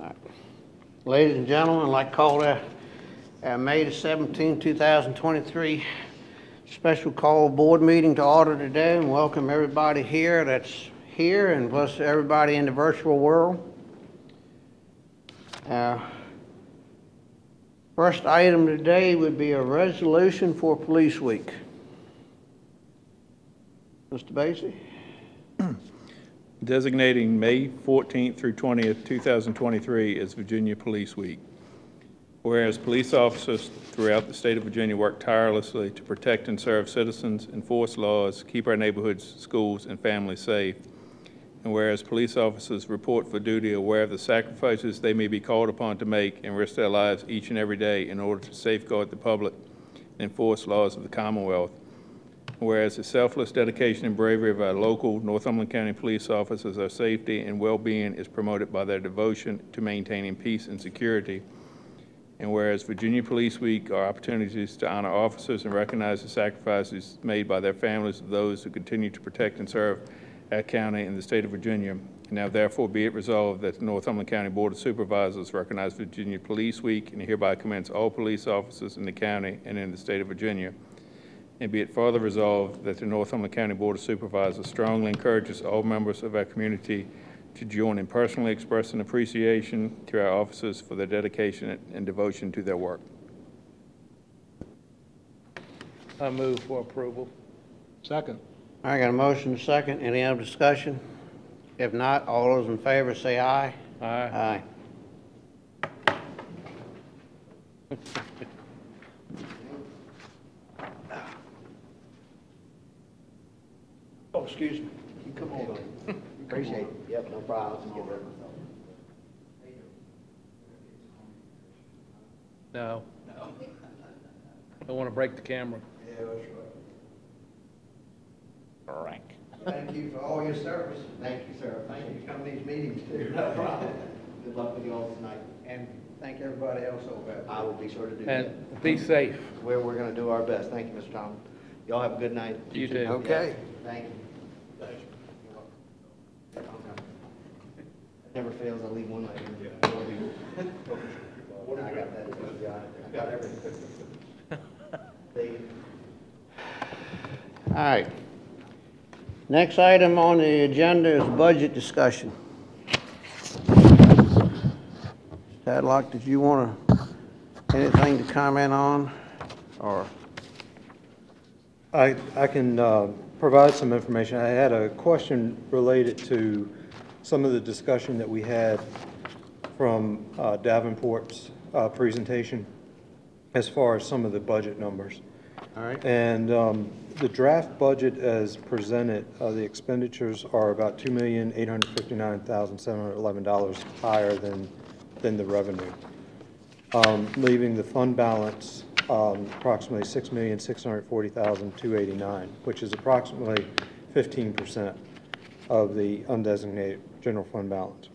Right. Ladies and gentlemen, I'd like to call our May the 17th, 2023 special call board meeting to order today, and welcome everybody here that's here and plus everybody in the virtual world. First item today would be a resolution for Police Week. Mr. Basie? Designating May 14th through 20th, 2023 as Virginia Police Week. Whereas police officers throughout the state of Virginia work tirelessly to protect and serve citizens, enforce laws, keep our neighborhoods, schools, and families safe. And whereas police officers report for duty aware of the sacrifices they may be called upon to make and risk their lives each and every day in order to safeguard the public and enforce laws of the Commonwealth. Whereas the selfless dedication and bravery of our local Northumberland County police officers, our safety and well-being is promoted by their devotion to maintaining peace and security. And whereas Virginia Police Week are opportunities to honor officers and recognize the sacrifices made by their families of those who continue to protect and serve our county and the state of Virginia. Now therefore be it resolved that the Northumberland County Board of Supervisors recognize Virginia Police Week and hereby commends all police officers in the county and in the state of Virginia. And be it further resolved that the Northumberland County Board of Supervisors strongly encourages all members of our community to join in personally expressing appreciation to our officers for their dedication and devotion to their work. I move for approval. Second. I got a motion, second. Any other discussion? If not, all those in favor say aye. Aye. Aye. Oh, excuse me. You come over. Appreciate it. Yep, no problem. Get rid of myself. No. Don't want to break the camera. Yeah, that's right. Thank you for all your service. Thank you, sir. Thank you for coming to these meetings too. No problem. Good luck with you all tonight. And thank everybody else over there. I will be sure to do that. And be safe. We're going to do our best. Thank you, Mr. Tom. Y'all have a good night. You too. Okay. Yeah. Thank you. Never fails. I leave one later. I got that. I got everything. All right. Next item on the agenda is budget discussion. Tadlock, did you want anything to comment on, or? I can provide some information. I had a question related to some of the discussion that we had from Davenport's presentation as far as some of the budget numbers. All right. And the draft budget as presented, the expenditures are about $2,859,711 higher than the revenue, leaving the fund balance approximately $6,640,289, which is approximately 15% of the undesignated general fund balance.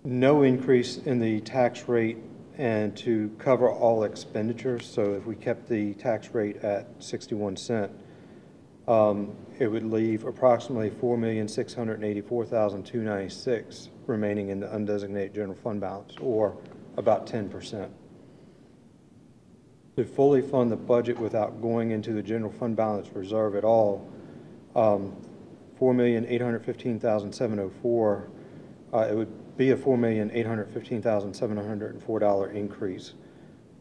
No increase in the tax rate, and to cover all expenditures, so if we kept the tax rate at 61 cents, it would leave approximately $4,684,296 remaining in the undesignated general fund balance, or about 10%. To fully fund the budget without going into the general fund balance reserve at all, $4,815,704, it would be a $4,815,704 increase.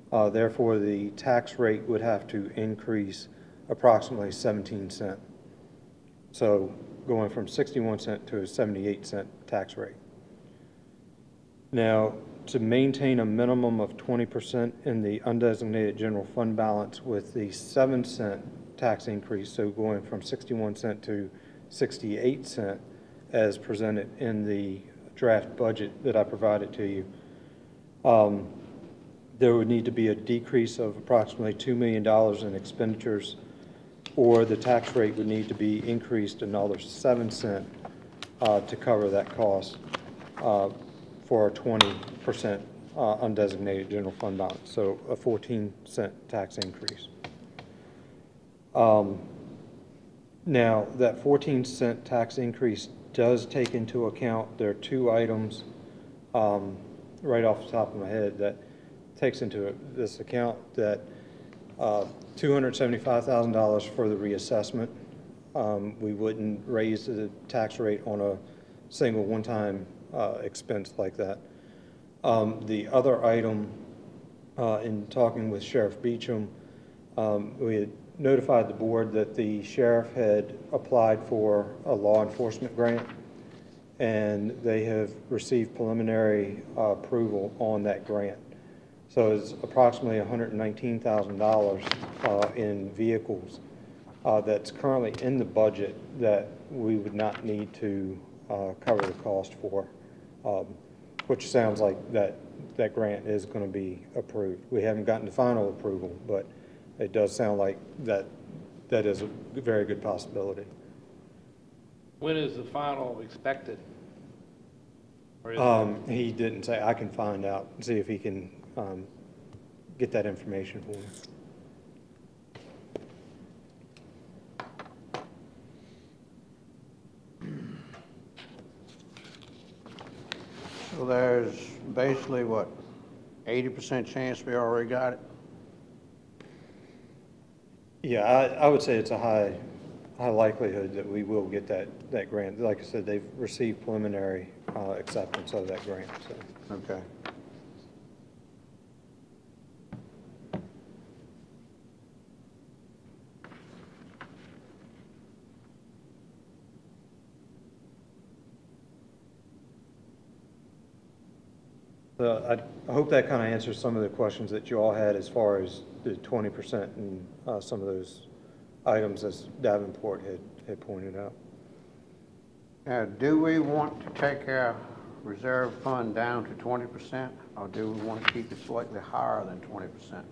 Therefore, the tax rate would have to increase approximately 17 cents. So going from 61 cents to a 78 cent tax rate. Now, to maintain a minimum of 20% in the undesignated general fund balance with the 7-cent tax increase, so going from 61 cents to 68 cents as presented in the draft budget that I provided to you, there would need to be a decrease of approximately $2 million in expenditures, or the tax rate would need to be increased another 7 cents to cover that cost for a 20% undesignated general fund balance, so a 14-cent tax increase. Now, that 14-cent tax increase does take into account, there are two items, right off the top of my head, that takes into this account, that $275,000 for the reassessment. We wouldn't raise the tax rate on a single one-time expense like that. The other item, in talking with Sheriff Beecham, we had notified the board that the sheriff had applied for a law enforcement grant, and they have received preliminary approval on that grant. So it's approximately $119,000 in vehicles that's currently in the budget that we would not need to cover the cost for, which sounds like that grant is going to be approved. We haven't gotten the final approval, but it does sound like that is a very good possibility. When is the final expected? Or is He didn't say. I can find out and see if he can get that information for me. So there's basically, what, 80% chance we already got it? Yeah, I would say it's a high likelihood that we will get that grant. Like I said, they've received preliminary acceptance of that grant. So. Okay. I hope that kind of answers some of the questions that you all had as far as the 20% and some of those items as Davenport had pointed out. Now, do we want to take our reserve fund down to 20%, or do we want to keep it slightly higher than 20%?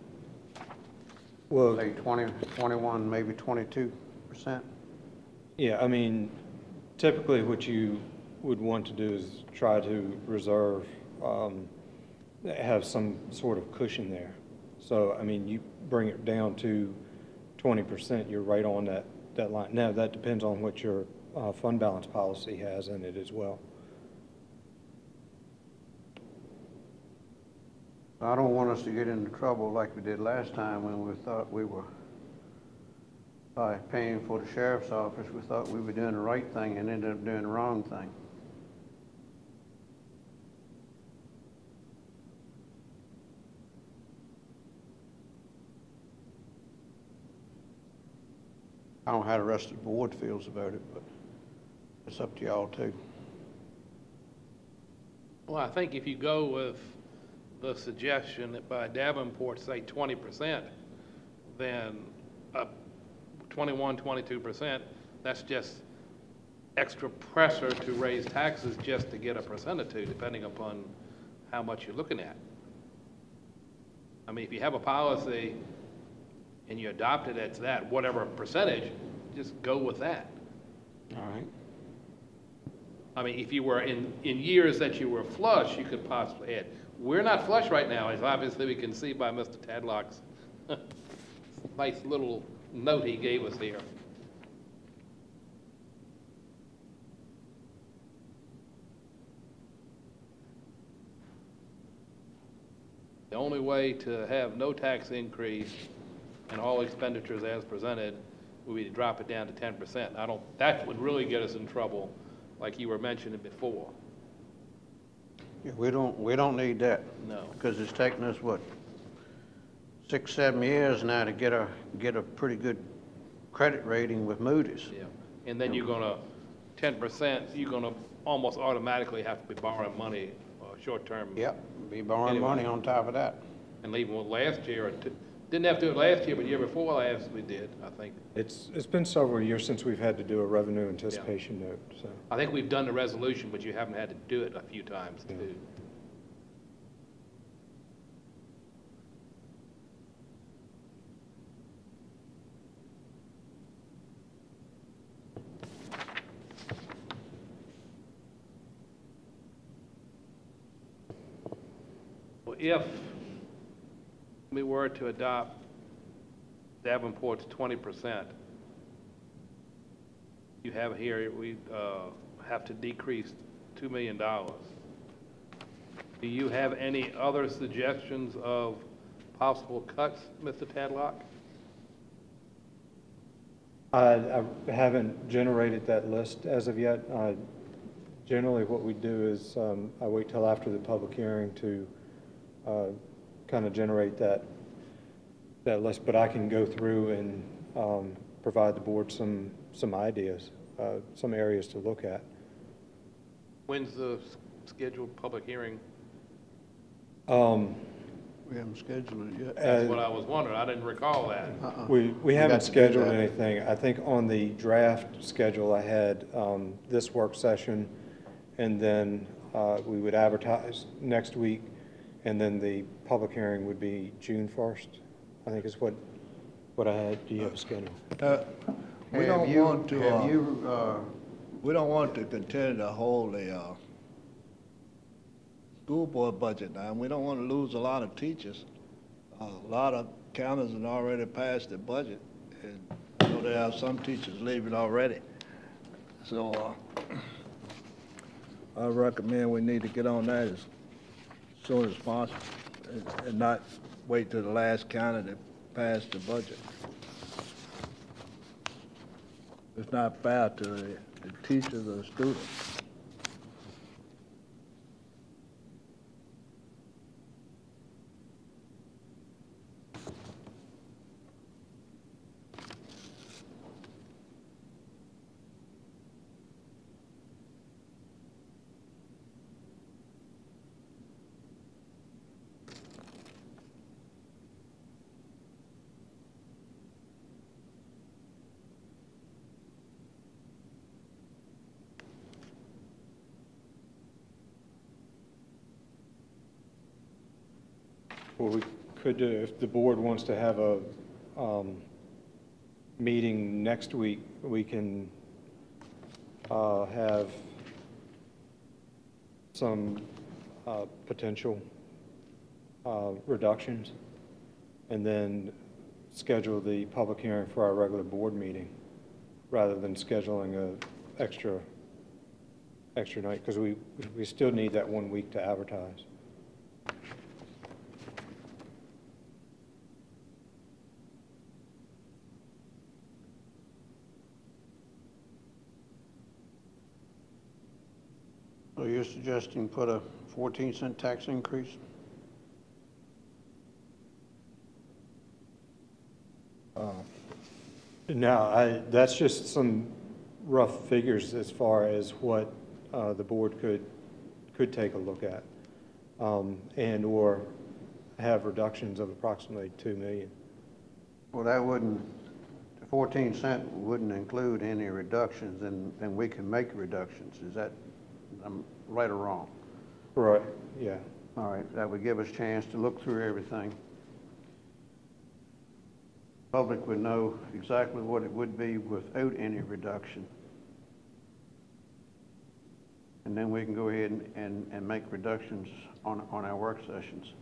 Well, Say 20, 21, maybe 22%? yeah, I mean, typically what you would want to do is try to reserve, have some sort of cushion there. So, I mean, you bring it down to 20%, you're right on that line. Now, that depends on what your fund balance policy has in it as well. I don't want us to get into trouble like we did last time when we thought we were, by paying for the sheriff's office, we thought we were doing the right thing and ended up doing the wrong thing. I don't know how the rest of the board feels about it, but it's up to y'all too. Well, I think if you go with the suggestion that by Davenport, say 20%, then 21, 22%, that's just extra pressure to raise taxes just to get a percent or two, depending upon how much you're looking at. I mean, if you have a policy and you adopt it at that, whatever percentage, just go with that. All right. I mean, if you were in years that you were flush, you could possibly add. We're not flush right now, as obviously we can see by Mr. Tadlock's nice little note he gave us here. The only way to have no tax increase and all expenditures as presented would be to drop it down to 10%. That would really get us in trouble, like you were mentioning before. Yeah, we don't need that. No. Because it's taken us, what, 6, 7 years now to get a pretty good credit rating with Moody's. Yeah. And then you're gonna, 10%, you're gonna almost automatically have to be borrowing money, short-term. Yep, be borrowing money on top of that. And even with last year, didn't have to do it last year, but the year before last, we did, I think. It's been several years since we've had to do a revenue anticipation note. So I think we've done the resolution, but you haven't had to do it a few times, too. Well, if we were to adopt Davenport's 20%, you have here, we have to decrease $2 million. Do you have any other suggestions of possible cuts, Mr. Tadlock? I haven't generated that list as of yet. Generally, what we do is I wait till after the public hearing to kind of generate that list, but I can go through and provide the board some ideas, some areas to look at. When's the scheduled public hearing? We haven't scheduled it yet. That's what I was wondering. I didn't recall that. We haven't got to do scheduled that. anything. I think on the draft schedule I had this work session, and then we would advertise next week, and then the public hearing would be June 1st, I think is what I had. Do you have a schedule? We don't want to, Have you, we don't want to continue to hold a school board budget now. We don't want to lose a lot of teachers. A lot of counties have already passed their budget, and so they have some teachers leaving already. So I recommend we need to get on that as soon as possible and not wait till the last county to pass the budget. It's not fair to the teachers or the students. What we could do, if the board wants to have a meeting next week, we can have some potential reductions, and then schedule the public hearing for our regular board meeting, rather than scheduling a extra night, because we still need that 1 week to advertise. so you're suggesting put a 14-cent tax increase? No, that's just some rough figures as far as what the board could take a look at, and or have reductions of approximately $2 million. Well, that wouldn't, the 14 cent wouldn't include any reductions, and we can make reductions. Is that, I'm right or wrong? Right, yeah. All right, that would give us a chance to look through everything. Public would know exactly what it would be without any reduction. And then we can go ahead and make reductions on our work sessions.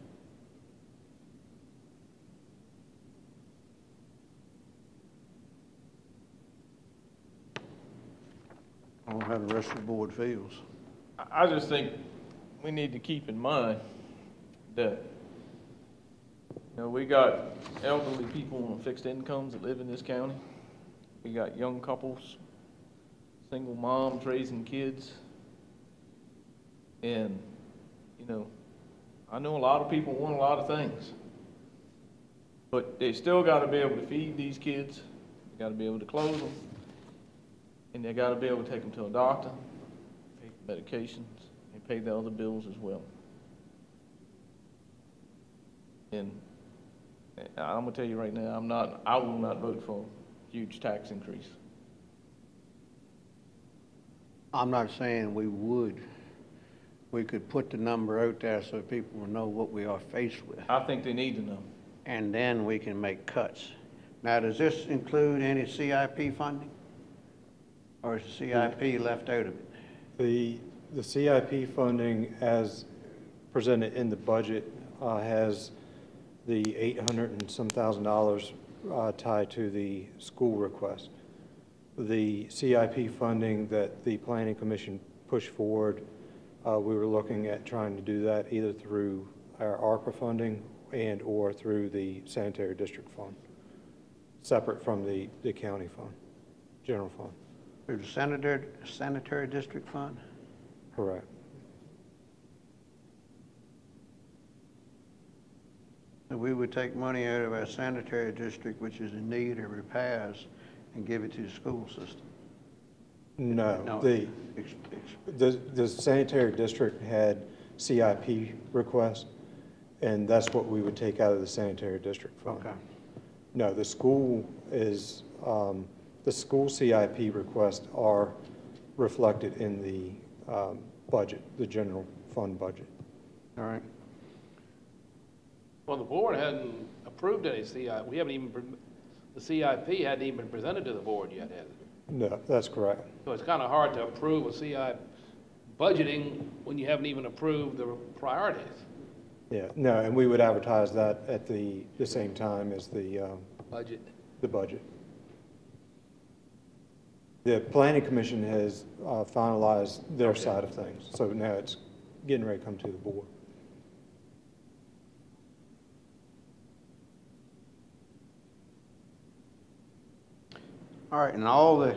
I don't know how the rest of the board feels. I just think we need to keep in mind that, we got elderly people on fixed incomes that live in this county. We got young couples, single moms raising kids. And, I know a lot of people want a lot of things, but they still got to be able to feed these kids. They got to be able to clothe them, and they got to be able to take them to a doctor, pay for medications, and pay the other bills as well. And I'm gonna tell you right now, I will not vote for a huge tax increase. I'm not saying we would. We could put the number out there so people will know what we are faced with, I think they need to know. and then we can make cuts. Now, does this include any CIP funding? Or is the CIP left out of it? The CIP funding, as presented in the budget, has the $800 and some thousand tied to the school request. The CIP funding that the Planning Commission pushed forward, we were looking at trying to do that either through our ARPA funding and/or through the sanitary district fund, separate from the county fund, general fund. Through the sanitary district fund? Correct. So we would take money out of our sanitary district, which is in need of repairs, and give it to the school system? No, ex- the sanitary district had CIP requests, and that's what we would take out of the sanitary district fund. Okay. No, the school is, the school CIP requests are reflected in the budget, the general fund budget. All right. Well, the board hadn't approved any CIP. We haven't even, the CIP hadn't even been presented to the board yet, has it? No, that's correct. So it's kind of hard to approve a CIP budgeting when you haven't even approved the priorities. Yeah, no, and we would advertise that at the same time as the Budget. budget. The Planning Commission has finalized their side of things, so now it's getting ready to come to the board. All right, and all the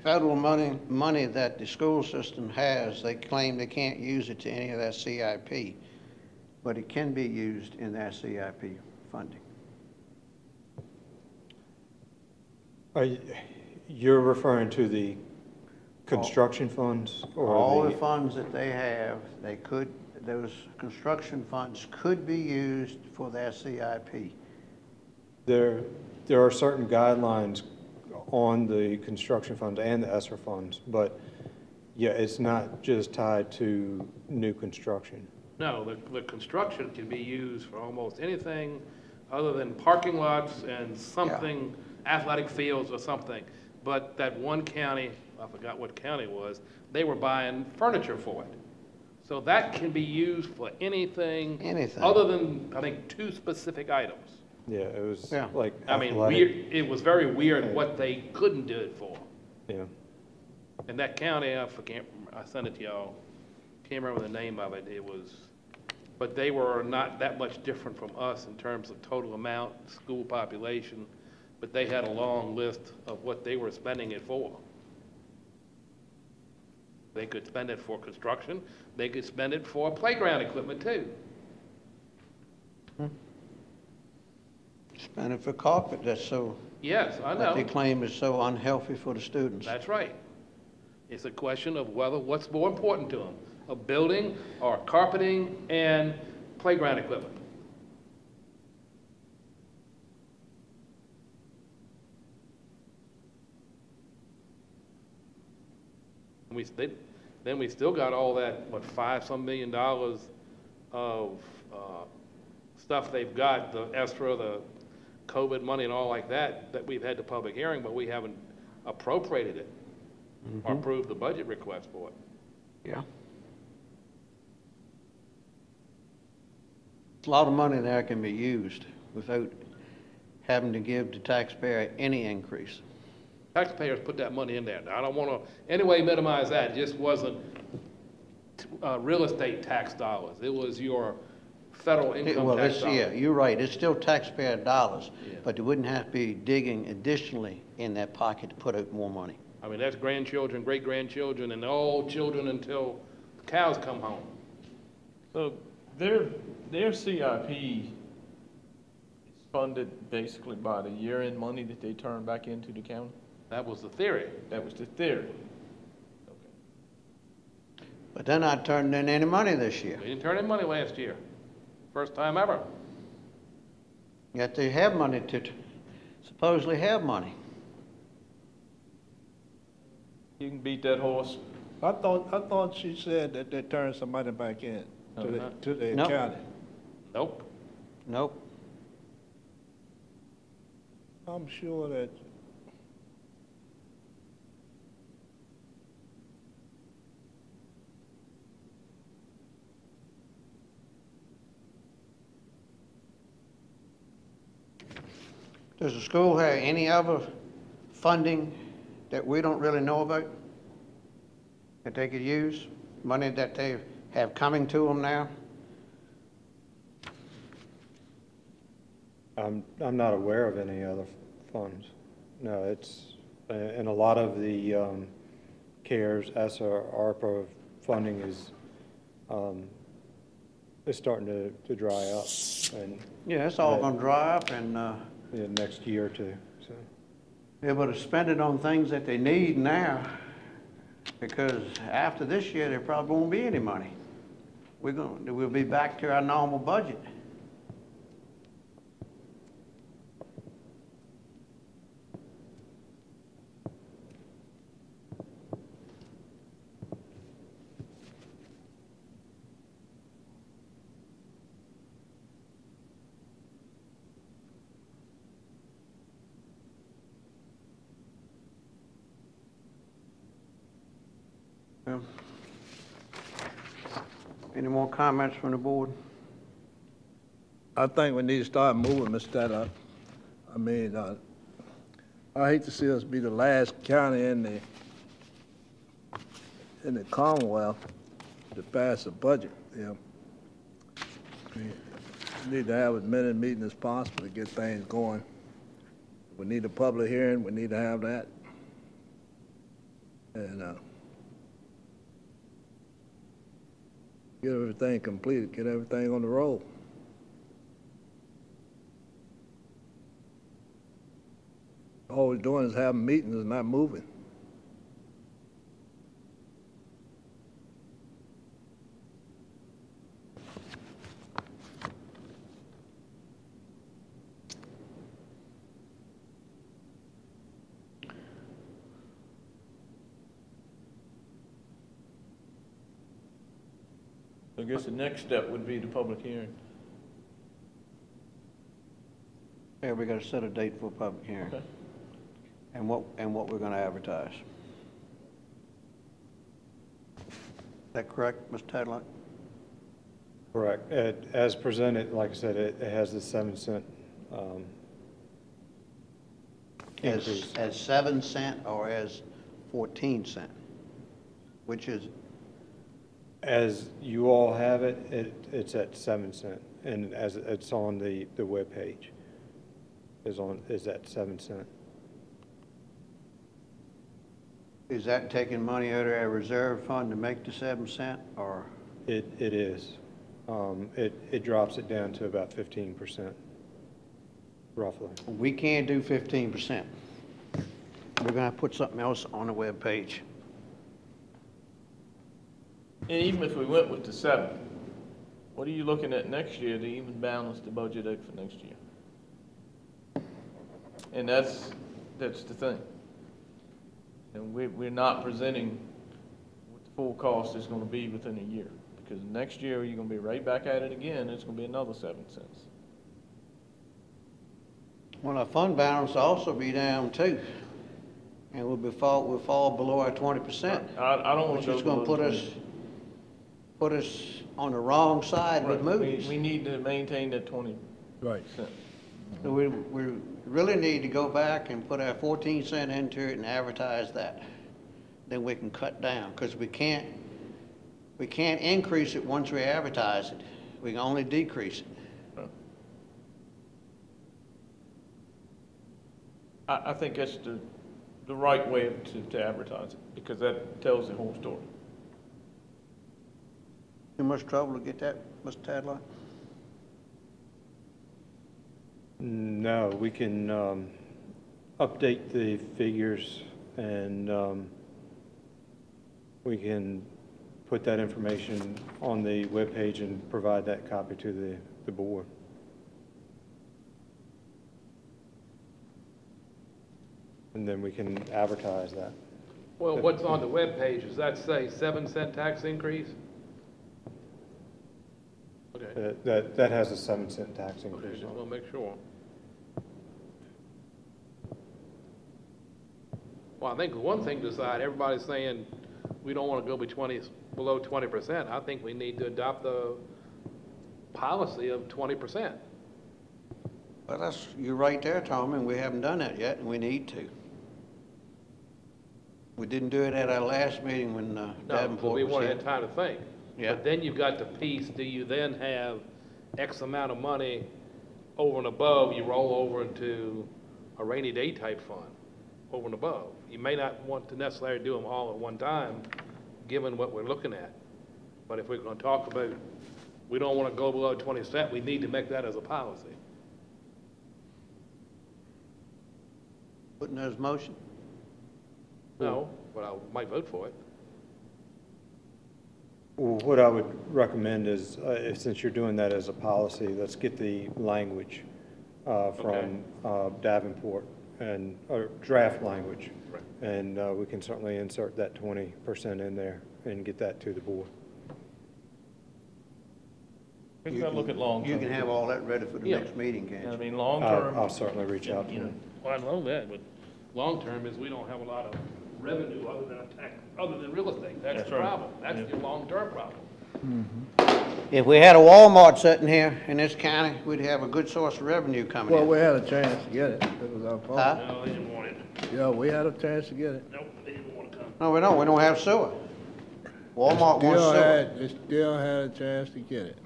federal money that the school system has, they claim they can't use it to any of that CIP, but it can be used in that CIP funding. You're referring to the construction funds or All the funds that they have, those construction funds could be used for their CIP. There are certain guidelines on the construction funds and the ESSER funds, but yeah, it's not just tied to new construction. No, the construction can be used for almost anything other than parking lots and something, athletic fields or something. But that one county, I forgot what county it was, they were buying furniture for it. So that can be used for anything. Anything. Other than, I think, 2 specific items. Yeah, it was Yeah. like I mean, athletic. weird, it was very weird what they couldn't do it for. Yeah, And that county, I forget, I sent it to y'all, can't remember the name of it, but they were not that much different from us in terms of total amount, school population, but they had a long list of what they were spending it for. They could spend it for construction, they could spend it for playground equipment too. Spend it for carpet, Yes, I that they know, claim is so unhealthy for the students. that's right. It's a question of what's more important to them, a building or carpeting and playground equipment. Then we still got all that, what, $5-some million of stuff they've got, the ESSER, the COVID money and all like that, that we've had the public hearing, but we haven't appropriated it or approved the budget request for it. Yeah. A lot of money there can be used without having to give the taxpayer any increase. Taxpayers put that money in there. Now, I don't want to anyway minimize that. It just wasn't real estate tax dollars. It was your federal income Well, tax it's, dollars. yeah, you're right, it's still taxpayer dollars, Yeah. but they wouldn't have to be digging additionally in that pocket to put out more money. I mean, that's grandchildren, great-grandchildren, and all children until the cows come home. So their CIP is funded basically by the year-end money that they turn back into the county? That was the theory. That was the theory. But they're not turning in any money this year, We didn't turn in money last year. First time ever. yet they have money to supposedly have money. You can beat that horse. I thought she said that they turned some money back in to the Nope. county. Nope. Nope. I'm sure that, Does the school have any other funding that we don't really know about that they could use? Money that they have coming to them now? I'm not aware of any other funds. No, it's, and a lot of the CARES, ESSER, ARPA funding is starting to dry up, and Yeah, it's all gonna dry up, and, in the next year or two, so. they're able to spend it on things that they need now, because after this year, there probably won't be any money. We'll be back to our normal budget. Well, any more comments from the board? I think we need to start moving, Mr. Tadlock. I mean, I hate to see us be the last county in the Commonwealth to pass a budget, you know. We need to have as many meetings as possible to get things going. We need a public hearing, we need to have that. And get everything completed, get everything on the roll. All we're doing is having meetings and not moving. I guess the next step would be the public hearing. Yeah, we gotta set a date for a public hearing. Okay. And what we're gonna advertise. Is that correct, Mr. Tadlock? Correct. As presented, like I said, it has the 7-cent increase. As 7 cent or as 14 cent? Which is, As you all have it, it's at 7 cent, and as it's on the webpage, is at 7 cent. is that taking money out of our reserve fund to make the 7 cent, or? It is. It drops it down to about 15%, roughly. We can't do 15%. We're gonna put something else on the webpage. And even if we went with the 7, what are you looking at next year to even balance the budget out for next year? And that's the thing. And we're not presenting what the full cost is gonna be within a year. Because next year, you're gonna be right back at it again, it's gonna be another 7 cents. Well, our fund balance will also be down too. And we'll fall below our 20%. I don't want Which to is go gonna below put us on the wrong side with 20. movies. We need to maintain that 20%. Right. So we really need to go back and put our 14 cent into it and advertise that. Then we can cut down, because we can't increase it once we advertise it. We can only decrease it. I think that's the right way to advertise it, because that tells the whole story. Too much trouble to get that, Mr. Tadlock? No, we can update the figures, and we can put that information on the webpage and provide that copy to the board. And then we can advertise that. Well, what's on the webpage, does that say 7 cent tax increase? Okay, That has a 7 cent tax okay, increase just on want it. to make sure. Well, I think one thing to decide, everybody's saying we don't want to go below 20%. I think we need to adopt the policy of 20%. Well, you're right there, Tom, and we haven't done that yet, and we need to. We didn't do it at our last meeting when No, Davenport because we was wanted here. had time to think. Yeah. But then you've got the piece, do you then have X amount of money over and above, you roll over into a rainy day type fund, over and above? You may not want to necessarily do them all at one time, given what we're looking at. But if we're gonna talk about, we don't wanna go below 20%, we need to make that as a policy. Putting those motion? No, but I might vote for it. Well, what I would recommend is, since you're doing that as a policy, let's get the language from Davenport and, or draft language. Right. And we can certainly insert that 20% in there and get that to the board. We gotta look at long term. You can have all that ready for the Yeah. next meeting, can't I you? mean, long I'll term, certainly reach out to you know, them. Well, I know that, but long-term is we don't have a lot of revenue other than other than real estate. That's the right. problem. That's your long-term problem. If we had a Walmart sitting here in this county, we'd have a good source of revenue coming Well, in. we had a chance to get it. It was our fault. Huh? No, they didn't want it. Yeah, we had a chance to get it. Nope, they didn't want to come. No, we don't. We don't have sewer. Walmart wants sewer. They still had a chance to get it.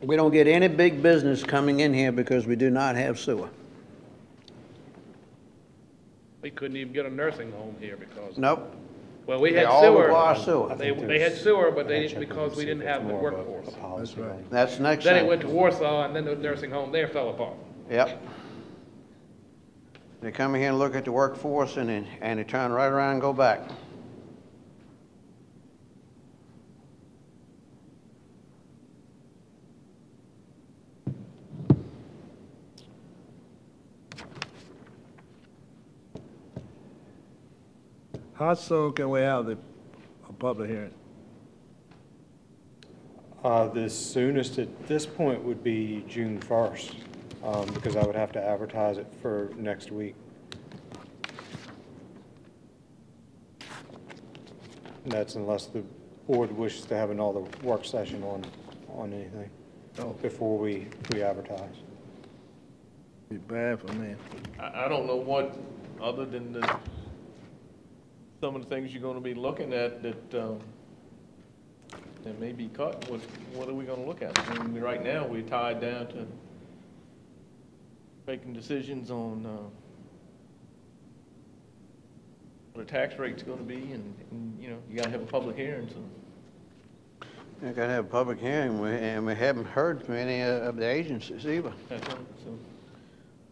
We don't get any big business coming in here because we do not have sewer. We couldn't even get a nursing home here because, Nope. well, we They had all sewer. require sewer. They had sewer, but they didn't, because we didn't have the workforce. That's right. That's the next Then it thing. went to Warsaw, and then the nursing home there fell apart. Yep. They come in here and look at the workforce and they turn right around and go back. How soon can we have a public hearing? The soonest at this point would be June 1st, because I would have to advertise it for next week. And that's unless the board wishes to have another work session on anything before we advertise. Be bad for me. I don't know what, other than some of the things you're gonna be looking at that may be cut, what are we gonna look at? I mean, right now, we're tied down to making decisions on what the tax rate's gonna be, and, you know, you gotta have a public hearing, so. You gotta have a public hearing, and we haven't heard from any of the agencies either. That's right, so.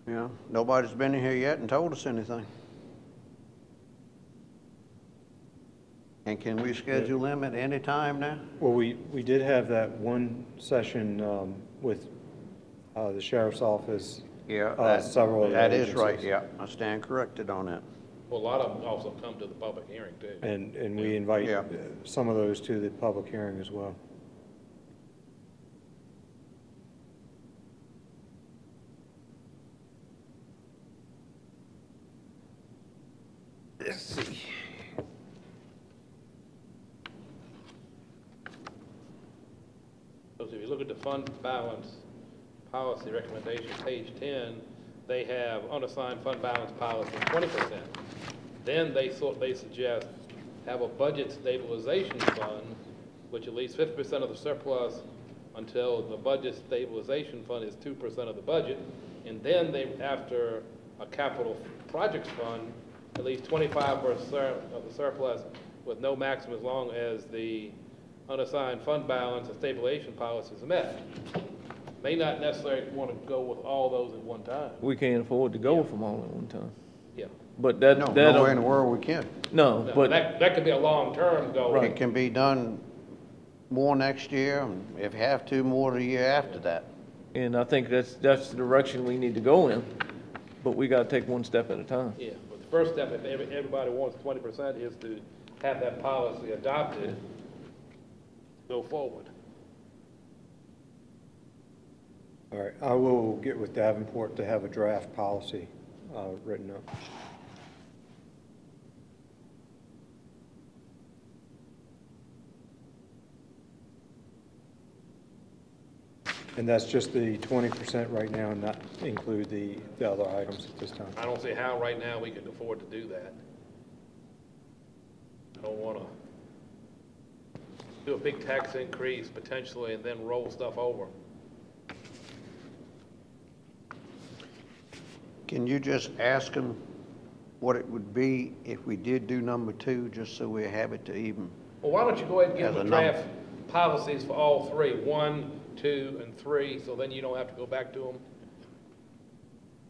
You know, nobody's been in here yet and told us anything. And can we schedule them at any time now? Well, we did have that one session with the sheriff's office. Yeah, Several of the that is right, agencies. yeah. I stand corrected on that. Well, a lot of them also come to the public hearing too. And we invite Yeah. some of those to the public hearing as well. Let's see. Because if you look at the fund balance policy recommendation, page 10, they have unassigned fund balance policy 20%. Then they suggest have a budget stabilization fund, which at least 50% of the surplus until the budget stabilization fund is 2% of the budget. And then they, after a capital projects fund, at least 25% of the surplus with no maximum as long as the unassigned fund balance and stabilization policy is met. May not necessarily want to go with all those at one time. We can't afford to go with them all at one time. Yeah. But that, No, that, nowhere in the world we can. no, No, but, that could be a long-term goal. It can be done more next year, and if you have to, more the year after that. and I think that's the direction we need to go in, but we gotta take one step at a time. Yeah, but the first step, if everybody wants 20%, is to have that policy adopted, go forward. All right, I will get with Davenport to have a draft policy written up. And that's just the 20% right now, and not include the other items at this time. I don't see how right now we can afford to do that. I don't want to do a big tax increase potentially and then roll stuff over. Can you just ask them what it would be if we did do number 2, just so we have it to even? Well, why don't you go ahead and give As them a draft policies for all 3, 1, 2, and 3, so then you don't have to go back to them.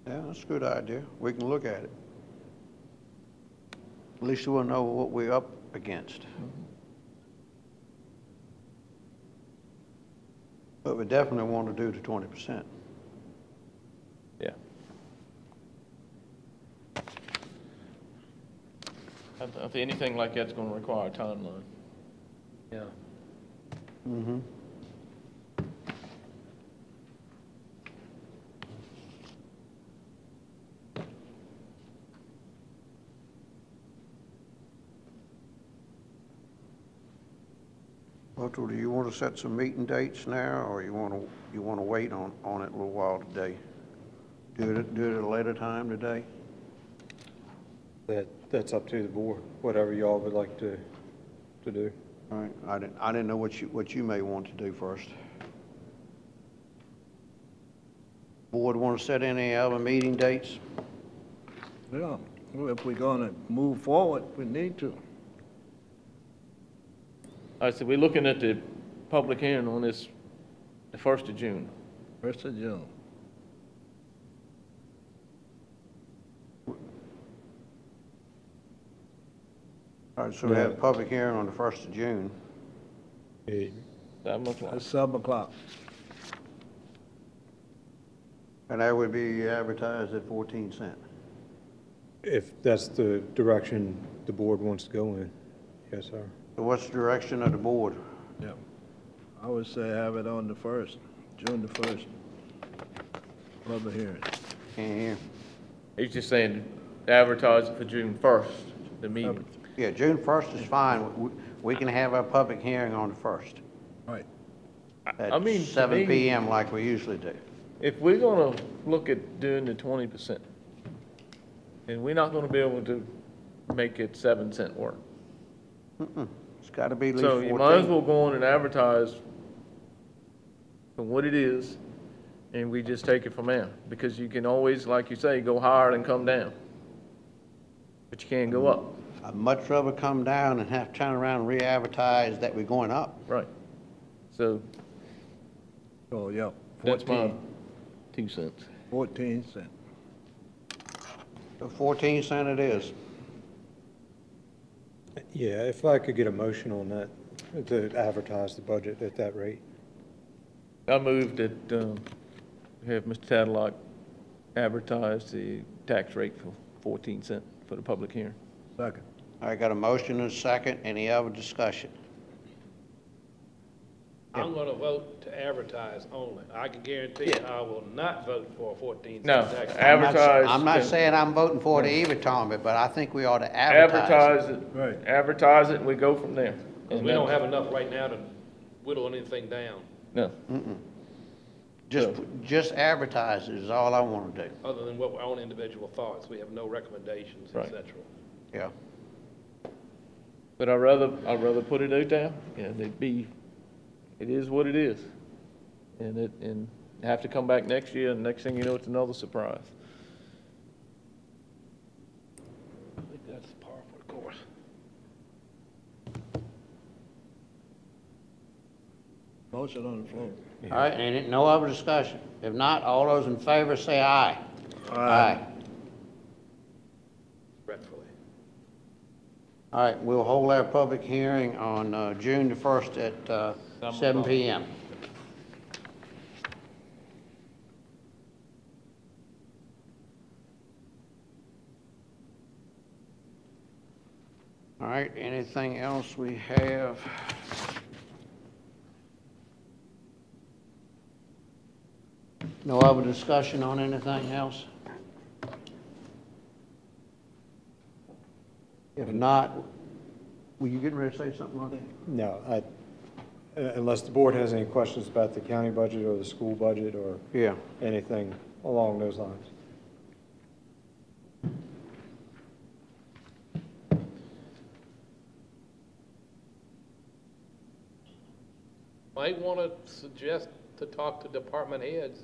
Yeah, that's a good idea. We can look at it. At least we'll know what we're up against. But we definitely want to do the 20%. Yeah. If anything like that's gonna require a timeline. Yeah. Mm-hmm. Well, do you want to set some meeting dates now, or you want to wait on it a little while today? Do it at a later time today? That's up to the board, whatever y'all would like to do. All right, I didn't know what you may want to do first. Board want to set any other meeting dates? Yeah, well, if we're gonna move forward, we need to. All right, so we're looking at the public hearing on this, the 1st of June. 1st of June. All right, so we have a public hearing on the 1st of June. That much longer. It's 7 o'clock. And that would be advertised at 14 cents. If that's the direction the board wants to go in. Yes, sir. So what's the direction of the board? Yeah. I would say have it on the 1st, June the 1st. Public hearing. Can't hear. He's just saying advertise it for June 1st, the meeting. Yeah, June 1st is fine. We can have our public hearing on the 1st. Right. At to 7 me, p.m. like we usually do. if we're gonna look at doing the 20%, and we're not gonna be able to make it 7 cent work. It's got to be at least So 14. you might as well go on and advertise for what it is, and we just take it from there. Because you can always, like you say, go higher and come down. But you can't go up. I'd much rather come down and have to turn around and re-advertise that we're going up. Right. So Oh, yeah. that's my 2 cents. 14 cents. So 14 cents it is. Yeah, if I could get a motion on that, to advertise the budget at that rate. I moved that, have Mr. Tadlock advertise the tax rate for 14 cents for the public hearing. Second. I got a motion and a second. Any other discussion? I'm going to vote to advertise only. I can guarantee you I will not vote for a 14 No, cent tax. advertise. I'm not saying I'm voting for it either, Tommy, but I think we ought to advertise. Advertise it. Right. Advertise it, and we go from there. Because we don't have enough right now to whittle anything down, No. Just advertise it is all I want to do. other than what our own individual thoughts. We have no recommendations, Right. et cetera. Yeah. But I'd rather put it out there, and it is what it is. And have to come back next year, and next thing you know, it's another surprise. I think that's par for the course. Motion on the floor. All right, and no other discussion. If not, all those in favor say aye. Aye. Regretfully. All right, we'll hold our public hearing on June the 1st at 7 p.m. All right, anything else we have? No other discussion on anything else? If not, were you getting ready to say something like that? No, Unless the board has any questions about the county budget or the school budget or Yeah. anything along those lines. Might want to suggest to talk to department heads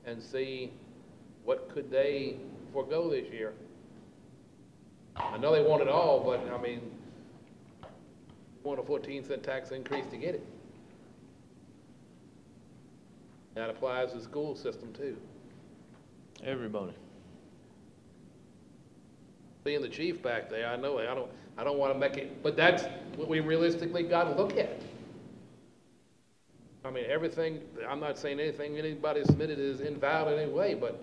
and see what could they forego this year. I know they want it all, but I mean, want a 14-cent tax increase to get it. That applies to the school system too. Everybody. Being the chief back there, I know, I don't want to make it, but that's what we realistically got to look at. I mean, everything, I'm not saying anything anybody submitted is invalid in any way, but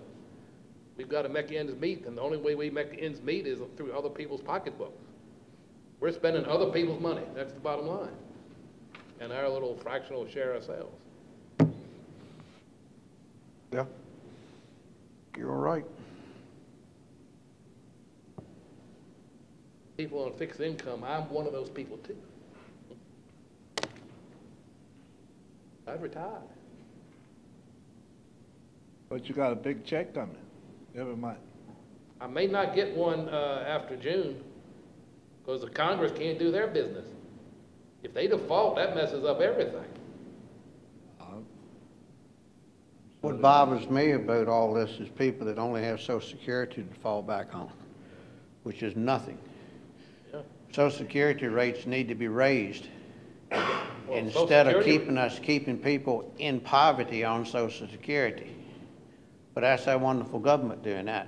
we've got to make ends meet, and the only way we make ends meet is through other people's pocketbooks. We're spending other people's money, that's the bottom line, and our little fractional share ourselves. Yeah. You're right. People on fixed income, I'm one of those people too. I've retired. But you got a big check coming every month. I may not get one after June, because the Congress can't do their business. If they default, that messes up everything. What bothers me about all this is people that only have Social Security to fall back on, which is nothing. Yeah. Social Security rates need to be raised Well, instead of Social keeping people in poverty on Social Security. But that's our wonderful government doing that.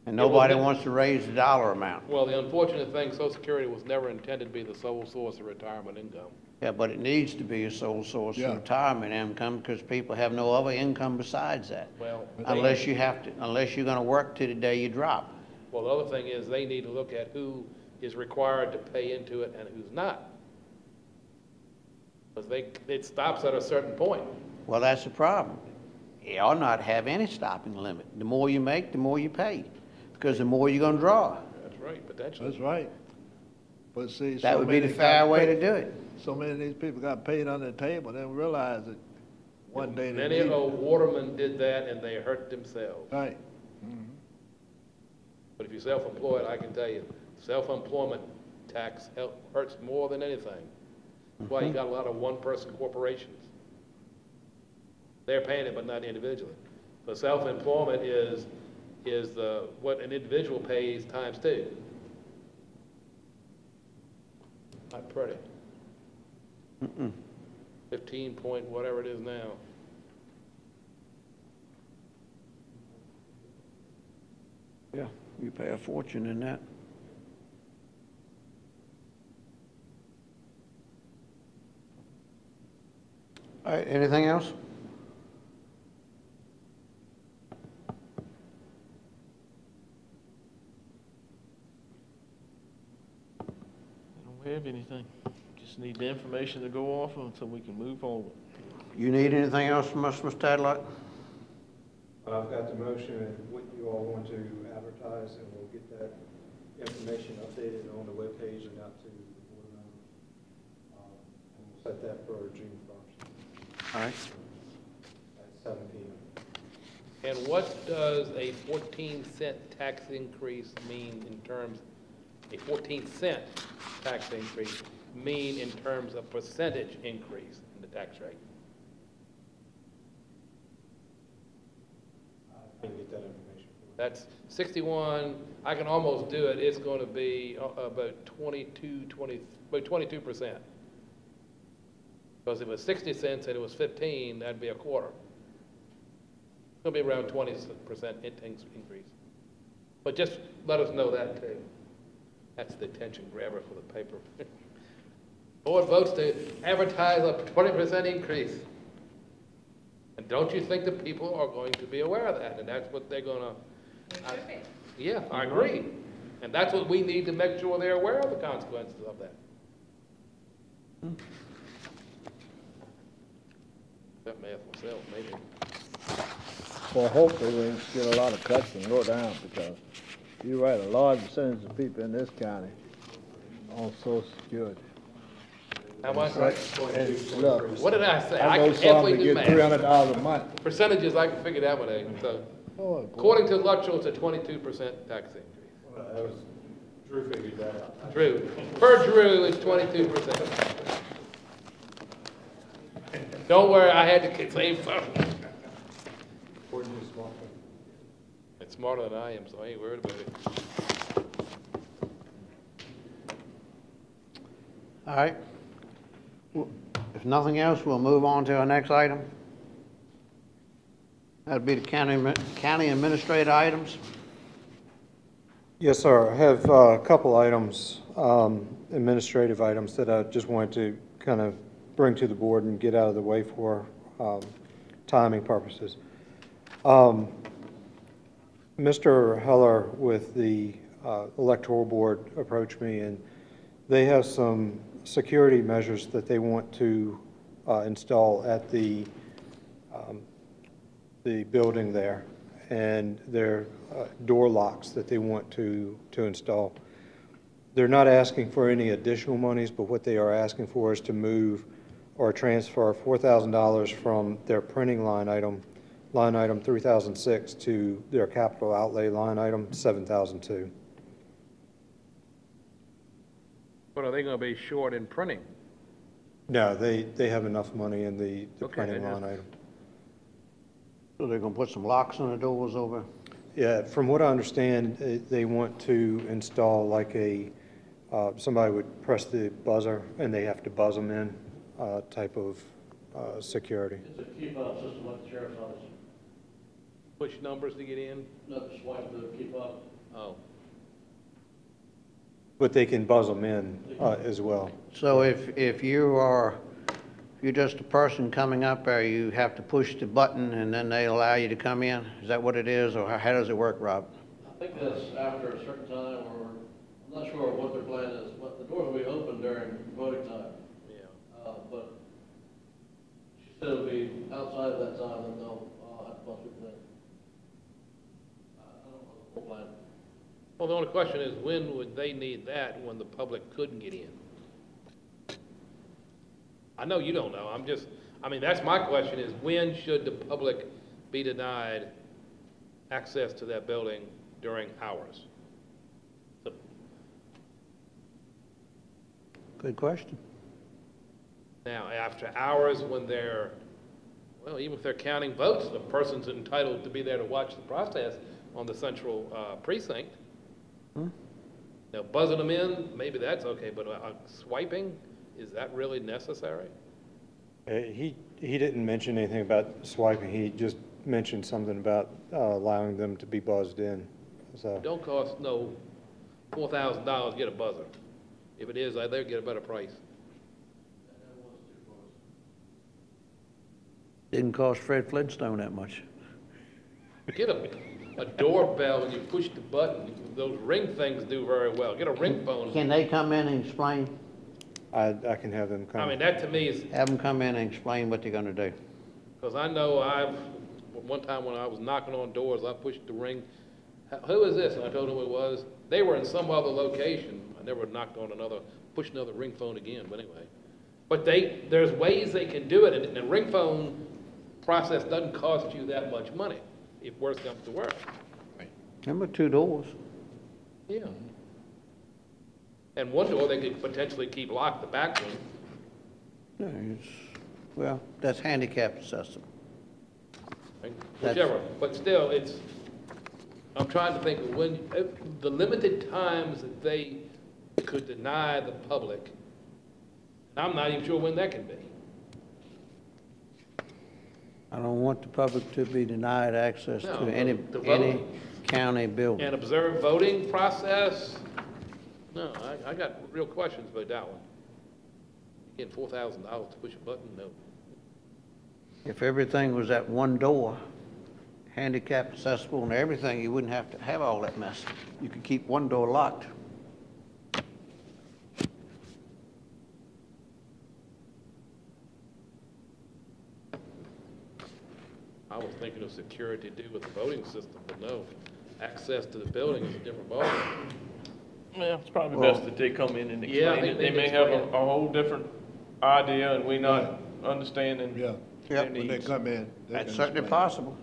And Yeah, well, nobody that- wants to raise the dollar amount. Well, the unfortunate thing, Social Security was never intended to be the sole source of retirement income. Yeah, but it needs to be a sole source Yeah. of retirement income because people have no other income besides that. Well, Unless you're gonna work to the day you drop. well, the other thing is they need to look at who is required to pay into it and who's not. Because it stops at a certain point. Well, that's the problem. You ought not have any stopping limit. The more you make, the more you pay, because the more you're gonna draw. That's right, potentially. That's right. But see, That so would be many the fair got way to paid- do it. So many of these people got paid under the table, they didn't realize that one day they Many needed. old watermen did that and they hurt themselves. Right. But if you're self-employed, I can tell you, self-employment tax hurts more than anything. That's why you got a lot of one-person corporations. They're paying it, but not individually. So self-employment is what an individual pays times two. Not pretty. 15 point whatever it is now. Yeah, you pay a fortune in that. All right, anything else? I don't have anything. Just need the information to go off of so we can move forward. You need anything else from us, Mr. Tadlock? I've got the motion and what you all want to advertise, and we'll get that information updated on the webpage and out to the board members. And we'll set that for June 1st All right. at 7 p.m. And what does a 14-cent tax increase mean in terms, a 14-cent tax increase mean in terms of percentage increase in the tax rate? I can get that information for you. That's 61, I can almost do it, it's going to be about 22%. Because if it was 60 cents and it was 15, that'd be a quarter. It'll be around 20% increase. But just let us know that too. That's the attention grabber for the paper. Board votes to advertise a 20% increase. And don't you think the people are going to be aware of that? And that's what they're gonna, yeah, I agree. And that's what we need to make sure they're aware of the consequences of that. That math myself, maybe. Well, hopefully we get a lot of cuts and go down, because you're right, a large percentage of people in this county on Social Security. How much? And look, What did I say? I know can some halfway that do get math. $300 a month. Percentages, I can figure that one out. So, Oh, boy. according to electoral, it's a 22% tax increase. Drew figured that out. Drew. Per Drew, it's 22%. Don't worry, I had the same phone. It's smarter than I am, so I ain't worried about it. All right. If nothing else, we'll move on to our next item. That'll be the county administrative items. Yes, sir. I have a couple items, administrative items that I just wanted to kind of bring to the board and get out of the way for timing purposes. Mr. Heller with the electoral board approached me, and they have some security measures that they want to install at the building there, and their door locks that they want to install. They're not asking for any additional monies, but what they are asking for is to move or transfer $4,000 from their printing line item 3006 to their capital outlay line item 7002. But are they gonna be short in printing? No, they have enough money in the Okay, printing then line item. So they're gonna put some locks on the doors over. Yeah, from what I understand, they want to install like somebody would press the buzzer and they have to buzz them in, type of security. It's a keep-up system like the sheriff's office. Push numbers to get in? Not the swipe to keep up. Oh. But they can buzz them in as well. So if you're just a person coming up there, you have to push the button and then they allow you to come in? Is that what it is, or how does it work, Rob? I think that's after a certain time, or I'm not sure what their plan is, but the doors will be open during voting time. Yeah. But she said it'll be outside of that time, and they'll have to buzz people in. I don't know the full plan. Well, the only question is, when would they need that when the public couldn't get in? I know you don't know, that's my question is, when should the public be denied access to that building during hours? So, Good question. now, after hours when even if they're counting votes, the person's entitled to be there to watch the process on the central precinct. Now, buzzing them in, maybe that's okay, but swiping, is that really necessary? He didn't mention anything about swiping. He just mentioned something about allowing them to be buzzed in. So Don't cost no $4,000 to get a buzzer. If it is, they'll get a better price. Didn't cost Fred Flintstone that much. Get a doorbell and you push the button. Those ring things do very well. Get a ring phone. Can they come in and explain? I can have them come. That to me is, Have them come in and explain what they're gonna do. because I know one time when I was knocking on doors, I pushed the ring. Who is this? And I told them who it was. They were in some other location. I never knocked on pushed another ring phone again, but anyway. But there's ways they can do it, and the ring phone process doesn't cost you that much money, if worse comes to worse. Remember 2 doors? Yeah. And one door they could potentially keep locked, the back one. Yeah, well, that's handicap accessible. Whichever, but still, I'm trying to think of the limited times that they could deny the public. I'm not even sure when that can be. I don't want the public to be denied access No, to any the vote. county building. And observe voting process, no, I got real questions about that one. Getting $4,000 to push a button, no. If everything was at one door, handicap accessible and everything, you wouldn't have to have all that mess. You could keep one door locked. I was thinking of security to do with the voting system, but no, access to the building is a different ballgame. Yeah, it's probably best that they come in and Yeah, I explain think it. They they may can have explain a whole different idea and we not understanding Yeah. their When they needs. come in. they That's can certainly explain. possible.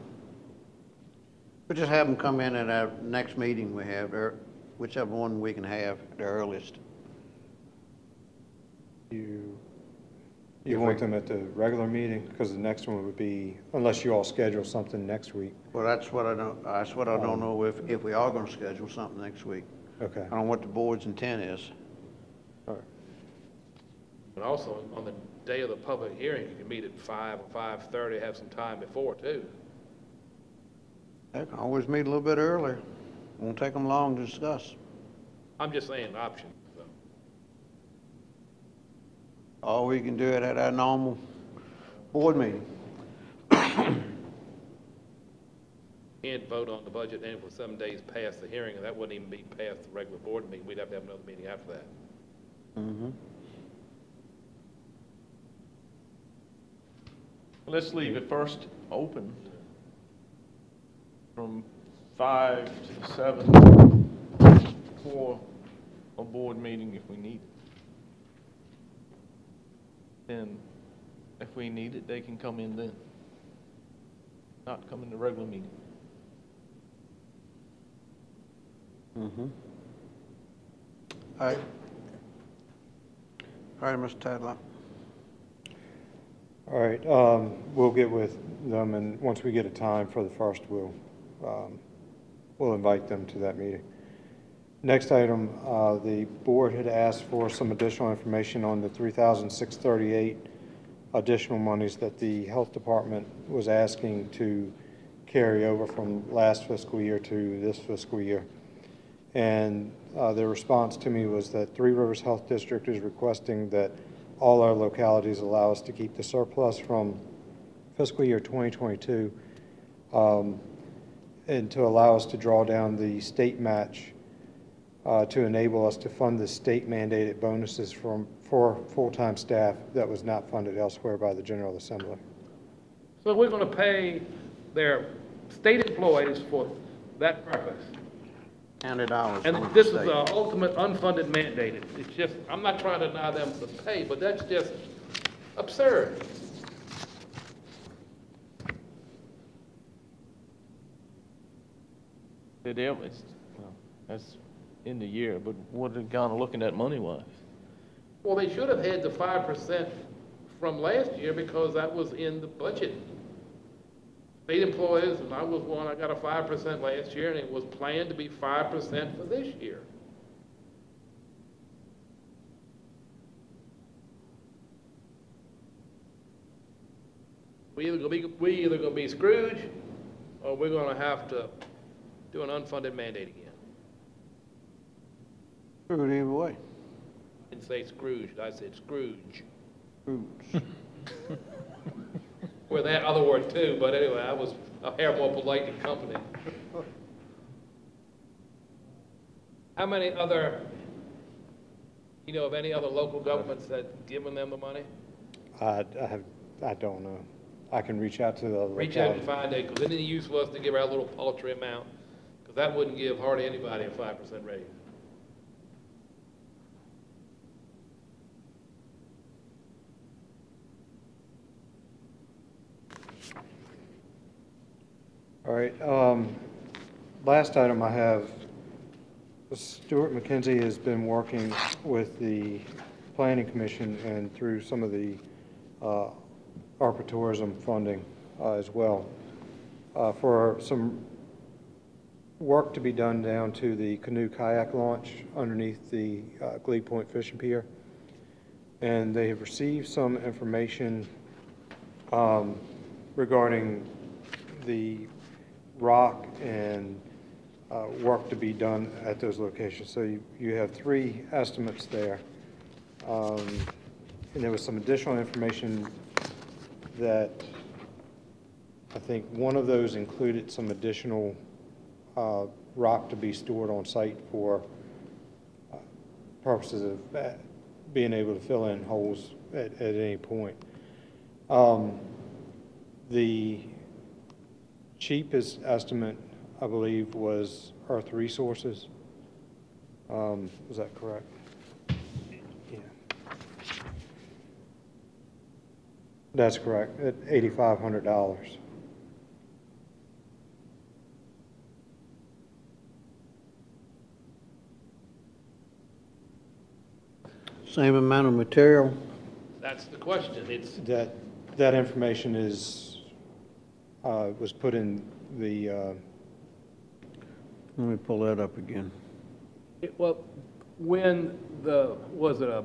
We'll just have them come in at our next meeting we have, or whichever one we can have, the earliest. You want them at the regular meeting? Because the next one would be, unless you all schedule something next week. Well, that's what I don't know if we are gonna schedule something next week. Okay. I don't know what the board's intent is. All right. And also, on the day of the public hearing, you can meet at 5 or 5:30, have some time before, too. They can always meet a little bit earlier. Won't take them long to discuss. I'm just saying, option. So, Or we can do it at our normal board meeting. can't vote on the budget and for 7 days past the hearing, and that wouldn't even be past the regular board meeting. We'd have to have another meeting after that. Mm-hmm. Let's leave it first open from 5 to 7 for a board meeting if we need it. Then, if we need it, they can come in then. Not come in the regular meeting. Mm-hmm. All right. All right, Mr. Tadlock. All right, we'll get with them, and once we get a time for the first, we'll invite them to that meeting. Next item, the board had asked for some additional information on the $3,638 additional monies that the health department was asking to carry over from last fiscal year to this fiscal year. And their response to me was that Three Rivers Health District is requesting that all our localities allow us to keep the surplus from fiscal year 2022 and to allow us to draw down the state match to enable us to fund the state mandated bonuses for full-time staff that was not funded elsewhere by the General Assembly. So we're going to pay their state employees for that purpose. $100. And from the this is state. the ultimate unfunded mandated. It's just, I'm not trying to deny them the pay, but that's just absurd. That's in the year, but what are they kind of looking at money-wise? Well, they should have had the 5% from last year because that was in the budget. State employees, and I was one, I got a 5% last year, and it was planned to be 5% for this year. We either gonna be Scrooge, or we're gonna have to do an unfunded mandate again. Screwed either way. I didn't say Scrooge, I said Scrooge. Scrooge. With that other word too, but anyway, I was a hair more polite than company. How many other, you know, of any other local governments that given them the money? I don't know. I can reach out to the Reach out and locality. find out, because any use was to give our little paltry amount, because that wouldn't give hardly anybody a 5% raise. All right, last item I have, Stuart McKenzie has been working with the Planning Commission and through some of the ARPA tourism funding as well for some work to be done down to the canoe kayak launch underneath the Glebe Point Fishing Pier. And they have received some information regarding the rock and work to be done at those locations. So you have 3 estimates there. And there was some additional information that I think one of those included some additional rock to be stored on site for purposes of being able to fill in holes at any point. The cheapest estimate, I believe, was Earth Resources. Was that correct? Yeah. That's correct, at $8,500. Same amount of material. That's the question. It's, That information was put in the, Let me pull that up again. well, when was it a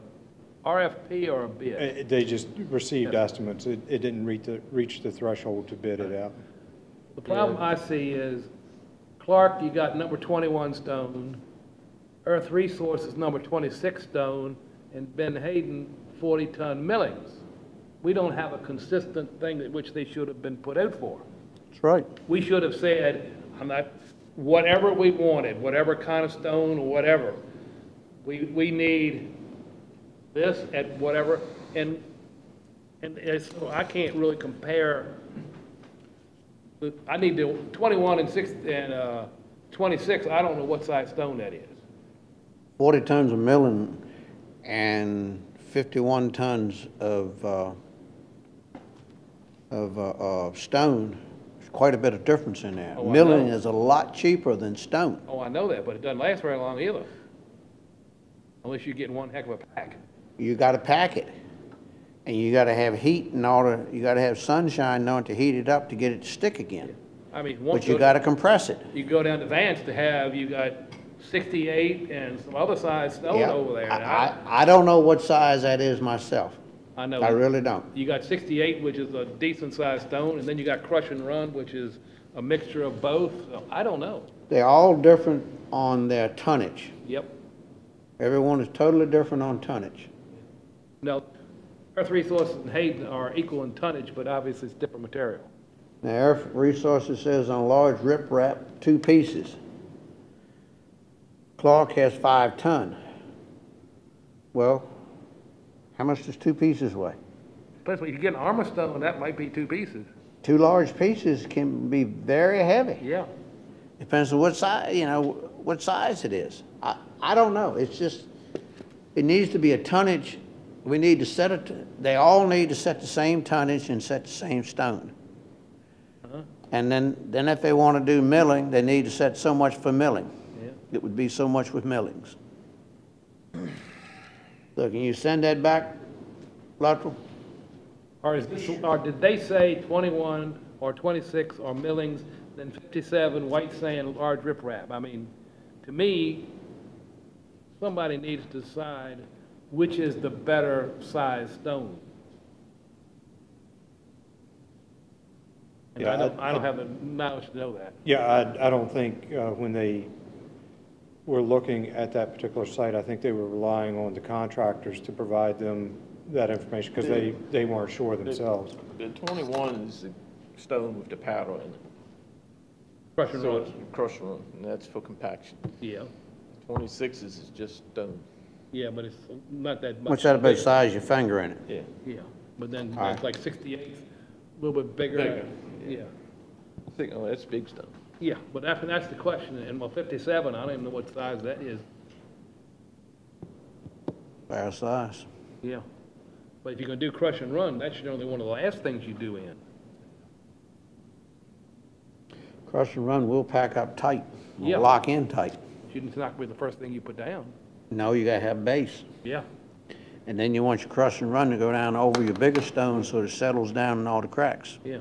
RFP or a bid? they just received estimates. It didn't reach the threshold to bid it out. The problem I see is, Clark, you got number 21 stone, Earth Resources, number 26 stone, and Ben Hayden, 40-ton millings. We don't have a consistent thing that which they should have been put out for. That's right. We should have said, whatever we wanted, whatever kind of stone or whatever, we need this at whatever, and so I can't really compare. I need to, 21 and 26, I don't know what size stone that is. 40 tons of milling and 51 tons of stone. There's quite a bit of difference in there. Oh, I Milling know. is a lot cheaper than stone. Oh, I know that, but it doesn't last very long either. Unless you get one heck of a pack. You got to pack it, and you got to have heat in order. You got to have sunshine in order to heat it up to get it to stick again. I mean, But you got to compress it. You go down to Vance to have, you got 68 and some other size stone Yeah. over there. And I don't know what size that is myself. I know. I really don't. You got 68, which is a decent sized stone, and then you got crush and run, which is a mixture of both. So I don't know. They're all different on their tonnage. Yep. Everyone is totally different on tonnage. Now, Earth Resources and Hayden are equal in tonnage, but obviously it's different material. Now, Earth Resources says on large riprap, 2 pieces. Clark has 5 ton. Well, how much does 2 pieces weigh? Especially if you get an armor stone, that might be 2 pieces. 2 large pieces can be very heavy. Yeah. Depends on what size, what size it is. I don't know. It's just, it needs to be a tonnage. We need to set it, they all need to set the same tonnage and set the same stone. And then if they want to do milling, they need to set so much for milling. Yeah. It would be so much with millings. So can you send that back, Luttrell? Or did they say 21 or 26 or millings, then 57 white sand, large riprap? I mean, to me, somebody needs to decide which is the better size stone. And Yeah, I don't have the knowledge to know that. Yeah, I don't think when they were looking at that particular site, I think they were relying on the contractors to provide them that information because they weren't sure themselves. The 21 is the stone with the powder in it. Crush and So run. it's crush run, and that's for compaction. Yeah, 26 is just stone. yeah, but it's not that much. What's that about the size of your finger in it? Yeah. Yeah, but then All it's right. like 68, a little bit bigger. Bigger, Yeah, Oh, that's big stone. yeah, but that's the question, and well, 57, I don't even know what size that is. Fair size. Yeah, but if you're gonna do crush and run, that's generally one of the last things you do in. Crush and run will pack up tight, Yeah. lock in tight. Shouldn't not be the first thing you put down. No, you gotta have base. Yeah, And then you want your crush and run to go down over your bigger stones so it settles down in all the cracks. yeah.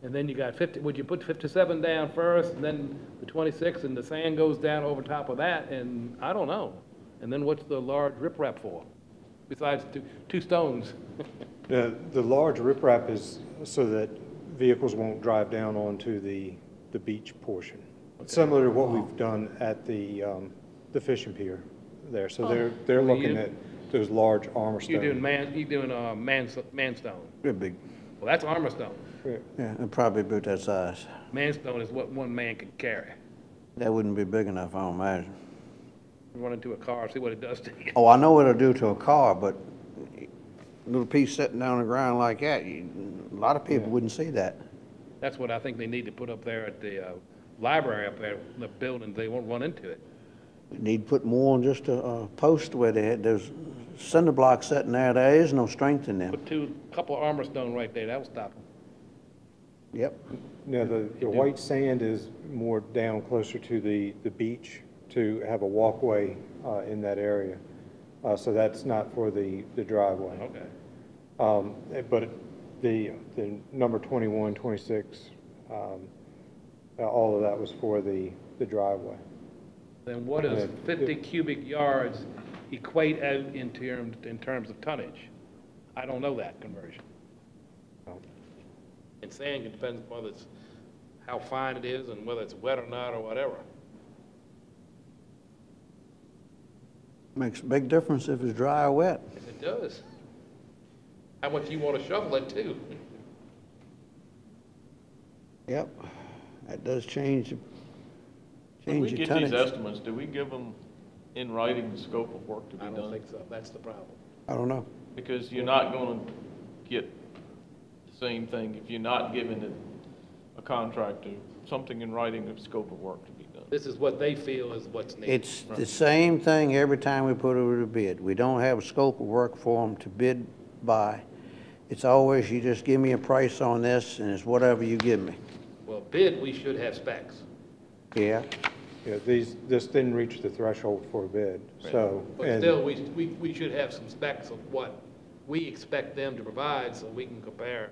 And then you got 50, would you put 57 down first, and then the 26, and the sand goes down over top of that, and I don't know. And then what's the large riprap for, besides two stones? The large riprap is so that vehicles won't drive down onto the beach portion. Similar to what we've done at the fishing pier there. So they're Well, looking you- at those large armor stones. You're doing manstone. They're big. Well, that's armor stone. Yeah, they're probably about that size. Manstone is what one man can carry. That wouldn't be big enough, I don't imagine. Run into a car, see what it does to you. Oh, I know what it'll do to a car, but a little piece sitting down on the ground like that, a lot of people wouldn't see that. That's what I think they need to put up there at the library up there, the building, they won't run into it. We need to put more on just a post where they had, there's cinder blocks sitting there. There is no strength in them. Put couple of armor stone right there, that'll stop them. Yep. No, the white sand is more down closer to the beach to have a walkway in that area. So that's not for the driveway. Okay. But the number 21, 26, all of that was for the driveway. Then what does 50 cubic yards equate out in terms of tonnage? I don't know that conversion. And sand can depend on whether it's, how fine it is and whether it's wet or not or whatever. Makes a big difference if it's dry or wet. Yes, it does. How much you want to shovel it too. Yep. That does change When we your get tonnage. these estimates, do we give them in writing the scope of work to be I done? don't think so, that's the problem. I don't know. Because you're not gonna get the same thing if you're not giving it a contractor something in writing of scope of work to be done. This is what they feel is what's needed. It's the same thing every time we put it to bid. We don't have a scope of work for them to bid by. It's always, you just give me a price on this, and it's whatever you give me. Well, bid, we should have specs. Yeah. Yeah, this didn't reach the threshold for a bid, so. But and- still, we should have some specs of what we expect them to provide so we can compare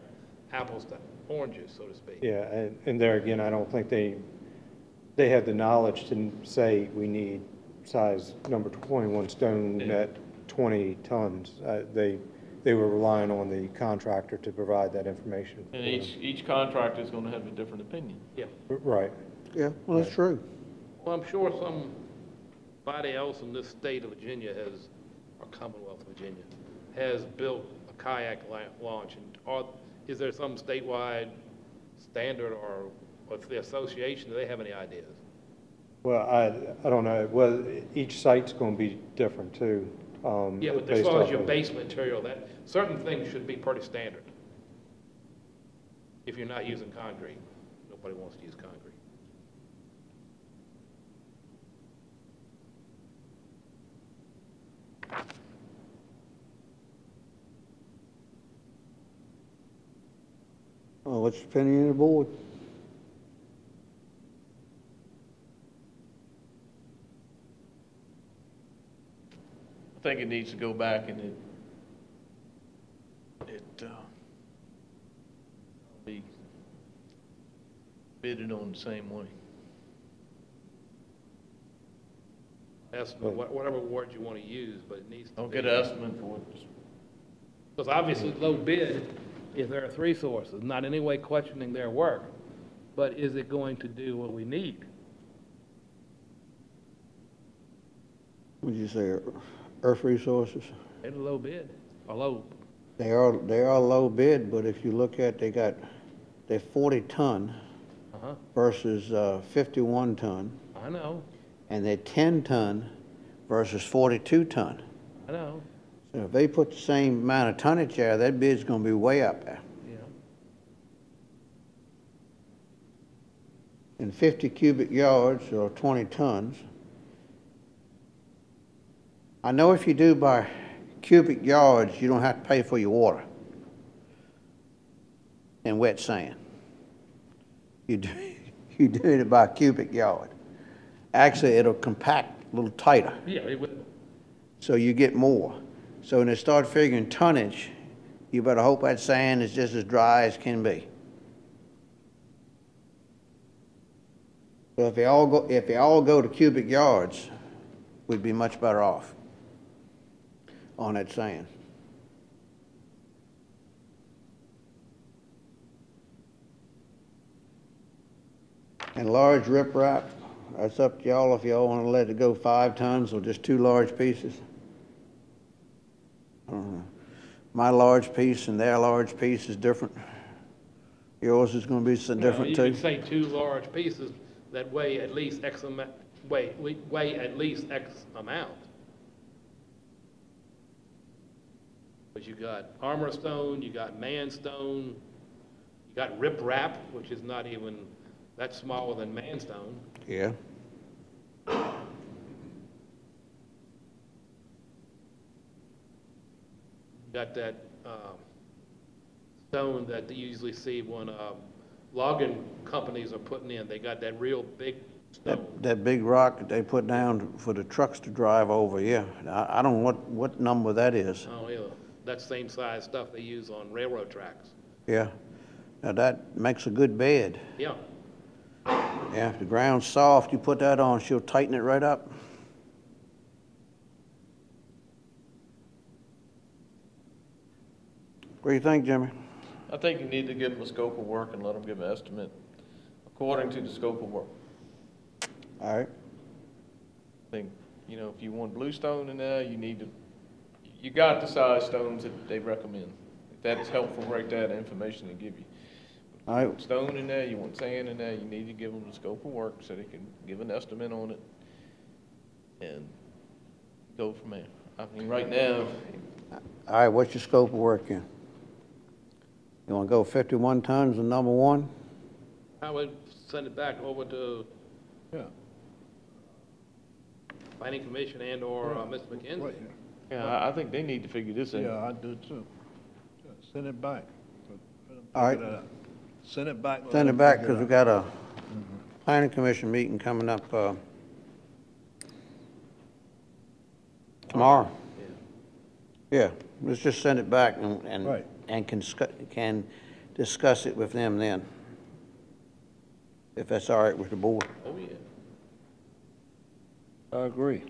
apples to oranges, so to speak. Yeah, and there again, I don't think they have the knowledge to say we need size number 21 stone at 20 tons. They were relying on the contractor to provide that information. And for them. each contractor is gonna have a different opinion. Yeah. Right. Yeah, well, that's true. Well, I'm sure somebody else in this state of Virginia has, or Commonwealth of Virginia, has built a kayak launch. And is there some statewide standard or what's the association? Do they have any ideas? Well, I don't know. Well, each site's going to be different too. Yeah, but as based far as off your of- base material, that, certain things should be pretty standard. If you're not using concrete, nobody wants to use concrete. Well, what's your opinion of the board? I think it needs to go back and be bidded on the same way. Estimate, whatever word you want to use, but it needs to Don't be. get an estimate for it. Because obviously low bid, if there are three sources, not in any way questioning their work, but is it going to do what we need? Would you say Earth Resources? It's a low bid, or low, They are low bid, but if you look at, they're 40 ton versus 51 ton, I know, and they're 10 ton versus 42 ton. I know, So if they put the same amount of tonnage there, that bid's gonna be way up there. yeah. And 50 cubic yards or 20 tons. I know if you do by cubic yards, you don't have to pay for your water and wet sand. You do it by cubic yard. Actually, it'll compact a little tighter, Yeah, it would, so you get more. So when they start figuring tonnage, you better hope that sand is just as dry as can be. So if they all go to cubic yards, we'd be much better off on that sand. And large riprap, that's up to y'all if y'all want to let it go 5 tons or just 2 large pieces. I don't know. My large piece and their large piece is different. Yours is going to be some different you too. could say 2 large pieces that weigh at least X amount, weigh at least X amount. But you got armor stone, you got man stone, you got riprap, which is not even, that's smaller than man stone. Yeah. got that stone that you usually see when logging companies are putting in. They got that real big stone. That big rock that they put down for the trucks to drive over, yeah. I don't know what number that is. Oh, yeah. That same size stuff they use on railroad tracks. Yeah. Now that makes a good bed. Yeah. Yeah, if the ground's soft, you put that on, she'll tighten it right up. What do you think, Jimmy? I think you need to give them a scope of work and let them give an estimate according to the scope of work. All right. I think, you know, if you want bluestone in there, you got the size stones that they recommend. If that's helpful, right there, the information they give you. All right. You want stone in there, you want sand in there, you need to give them the scope of work so they can give an estimate on it and go from there. I mean, right now, All right, what's your scope of work in? You want to go 51 tons in number one? I would send it back over to Yeah. Planning Commission and or Mr. McKenzie. Right, yeah, I think they need to figure this in. yeah, I do too. Yeah, send it back. Let 'em All right. figure that out. Send it back. let Send it 'em back figure because we out. got a planning commission meeting coming up tomorrow. Yeah, let's just send it back Right. and can discuss it with them then, if that's all right with the board. Oh, yeah. I agree.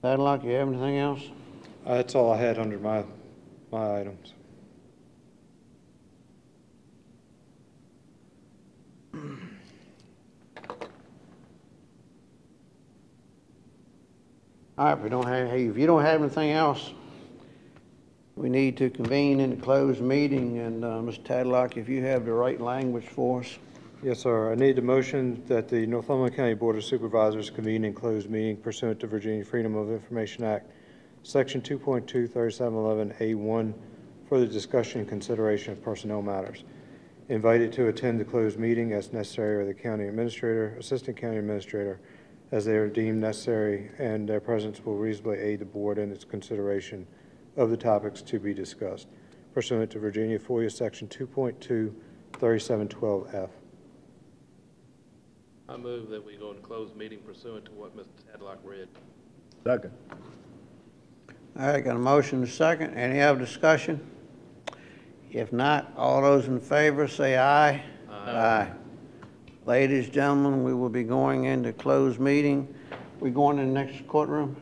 Tadlock, you have anything else? That's all I had under my items. All right, if you don't have anything else, we need to convene in a closed meeting, and Mr. Tadlock, if you have the right language for us. Yes, sir. I need a motion that the Northumberland County Board of Supervisors convene in closed meeting pursuant to Virginia Freedom of Information Act, Section 2.2, 3711A1, for the discussion and consideration of personnel matters. Invited to attend the closed meeting as necessary are the county administrator, assistant county administrator, as they are deemed necessary, and their presence will reasonably aid the board in its consideration of the topics to be discussed, pursuant to Virginia FOIA Section 2.2, 3712F. I move that we go into closed meeting pursuant to what Mr. Tadlock read. Second. All right, got a motion and a second. Any other discussion? If not, all those in favor say aye. Aye. Ladies, gentlemen, we will be going into closed meeting. We going in the next courtroom?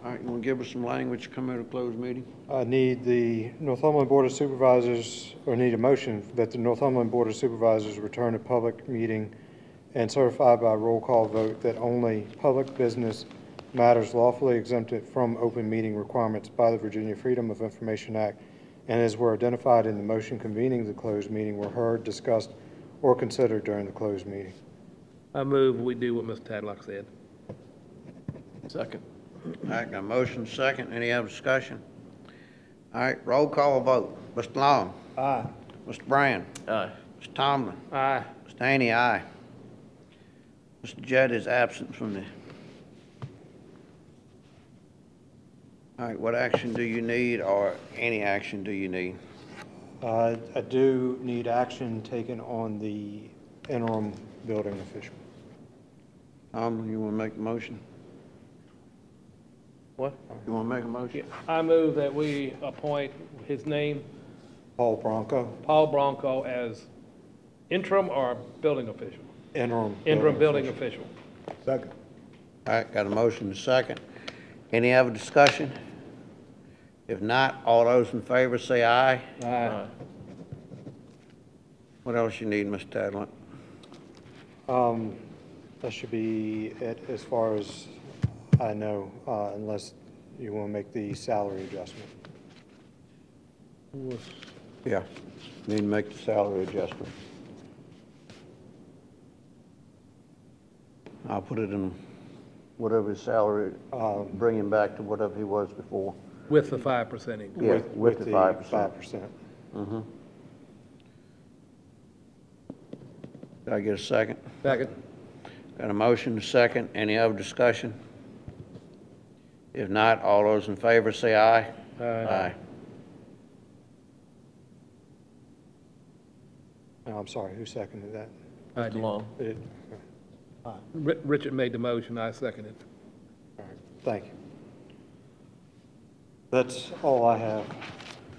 All right, you want to give us some language, come out of closed meeting? I need the Northumberland Board of Supervisors, or need a motion that the Northumberland Board of Supervisors return to public meeting and certify by roll call vote that only public business matters lawfully exempted from open meeting requirements by the Virginia Freedom of Information Act and as were identified in the motion convening the closed meeting were heard, discussed, or considered during the closed meeting. I move we do what Mr. Tadlock said. Second. All right, got a motion, second. Any other discussion? All right, roll call vote. Mr. Long? Aye. Mr. Brand? Aye. Mr. Tomlin? Aye. Mr. Haney, aye. Mr. Judd is absent from the... All right, what action do you need, or any action do you need? I do need action taken on the interim building official. Tomlin, you want to make a motion? What? You want to make a motion? I move that we appoint his name, Paul Bronco. Paul Bronco, as interim or building official. Interim building official. Second. All right, got a motion and a second. Any other discussion? If not, all those in favor say aye. Aye. What else you need, Mr. Tadlant? That should be it as far as I know, unless you want to make the salary adjustment. Yeah, need to make the salary adjustment. I'll put it in whatever his salary, bring him back to whatever he was before. With the 5% increase. Yeah, with the 5%. 5%. Mm-hmm. Did I get a second? Second. Got a motion, a second. Any other discussion? If not, all those in favor say aye. Aye. Oh, I'm sorry, who seconded that? I did. Long. It- Richard made the motion, I seconded. All right, thank you. That's all I have,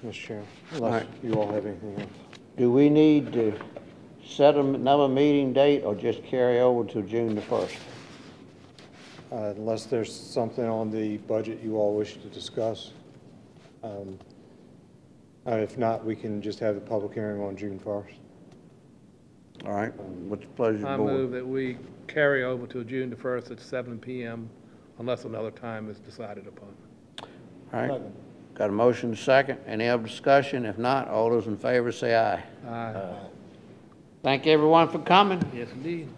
Mr. Chairman, unless right. you all have anything else. Do we need to set another meeting date or just carry over to June the 1st? Unless there's something on the budget you all wish to discuss. If not, we can just have the public hearing on June 1st. All right, what's the pleasure of the I board? move that we carry over till June the 1st at 7 p.m. unless another time is decided upon. All right, got a motion and a second. Any other discussion? If not, all those in favor say aye. Aye. Thank everyone for coming. Yes, indeed.